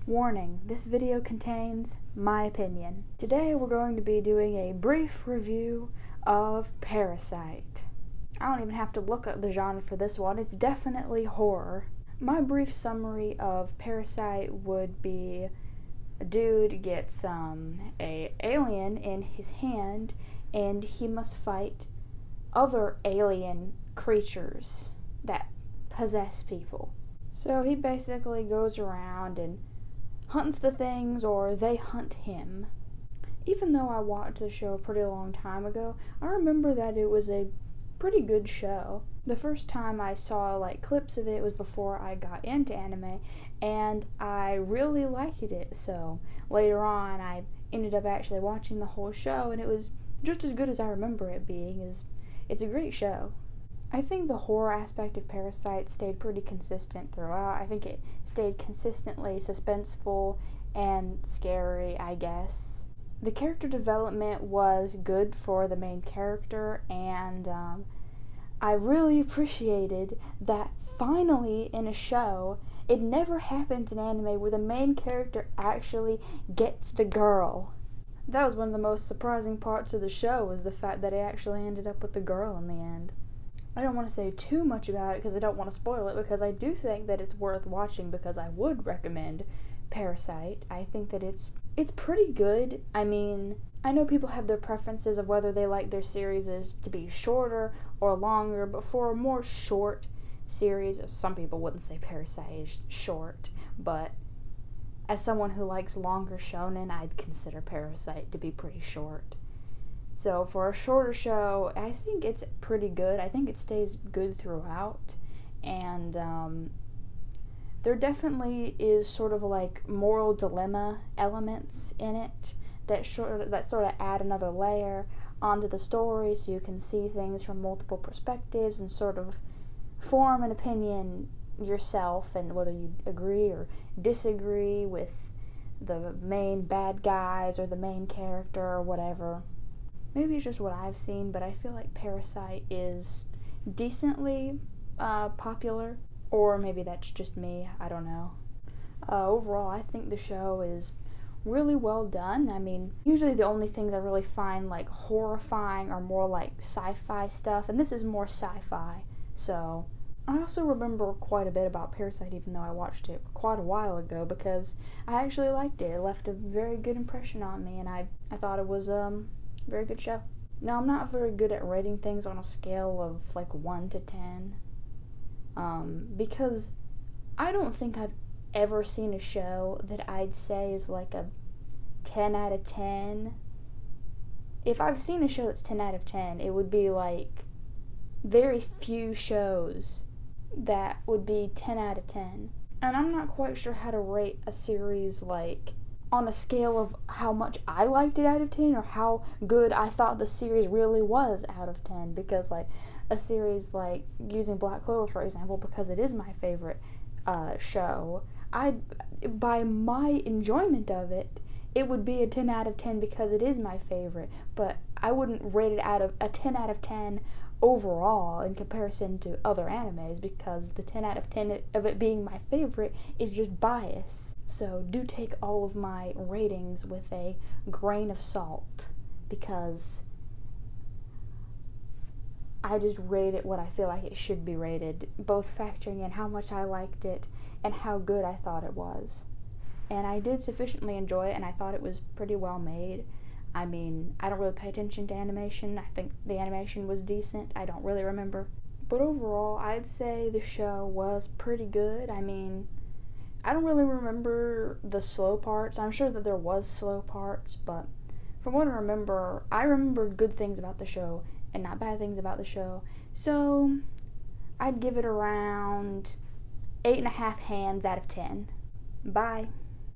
Warning, this video contains my opinion. Today we're going to be doing a brief review of Parasyte. I don't even have to look at the genre for this one, it's definitely horror. My brief summary of Parasyte would be a dude gets a alien in his hand and he must fight other alien creatures that possess people. So he basically goes around and hunts the things, or they hunt him. Even though I watched the show a pretty long time ago, I remember that it was a pretty good show. The first time I saw clips of it was before I got into anime, and I really liked it. So later on I ended up actually watching the whole show, and it was just as good as I remember it being. It's a great show. I think the horror aspect of Parasyte stayed pretty consistent throughout. I think it stayed consistently suspenseful and scary, I guess. The character development was good for the main character, and I really appreciated that finally in a show, it never happens in anime where the main character actually gets the girl. That was one of the most surprising parts of the show, was the fact that it actually ended up with the girl in the end. I don't want to say too much about it because I don't want to spoil it, because I do think that it's worth watching, because I would recommend Parasyte. I think that it's pretty good. I mean, I know people have their preferences of whether they like their series to be shorter or longer, but for a more short series, some people wouldn't say Parasyte is short, but as someone who likes longer shonen, I'd consider Parasyte to be pretty short. So for a shorter show, I think it's pretty good. I think it stays good throughout, and there definitely is sort of moral dilemma elements in it that sort of add another layer onto the story, so you can see things from multiple perspectives and sort of form an opinion yourself, and whether you agree or disagree with the main bad guys or the main character or whatever. Maybe it's just what I've seen, but I feel like Parasyte is decently popular, or maybe that's just me, I don't know. Overall, I think the show is really well done. I mean, usually the only things I really find horrifying are more sci-fi stuff, and this is more sci-fi. So I also remember quite a bit about Parasyte, even though I watched it quite a while ago, because I actually liked it. It left a very good impression on me, and I thought it was very good show. Now, I'm not very good at rating things on a scale of 1 to 10, because I don't think I've ever seen a show that I'd say is a 10 out of 10. If I've seen a show that's 10 out of 10, it would be very few shows that would be 10 out of 10. And I'm not quite sure how to rate a series on a scale of how much I liked it out of 10, or how good I thought the series really was out of 10, because a series using Black Clover, for example, because it is my favorite show, by my enjoyment of it, it would be a 10 out of 10 because it is my favorite, but I wouldn't rate it out of a 10 out of 10 overall in comparison to other animes, because the 10 out of 10 of it being my favorite is just bias. So do take all of my ratings with a grain of salt, because I just rate it what I feel like it should be rated, both factoring in how much I liked it and how good I thought it was. And I did sufficiently enjoy it, and I thought it was pretty well made. I mean, I don't really pay attention to animation. I think the animation was decent. I don't really remember. But overall, I'd say the show was pretty good. I mean, I don't really remember the slow parts. I'm sure that there was slow parts, but from what I remember good things about the show and not bad things about the show. So I'd give it around 8.5 hands out of 10. Bye.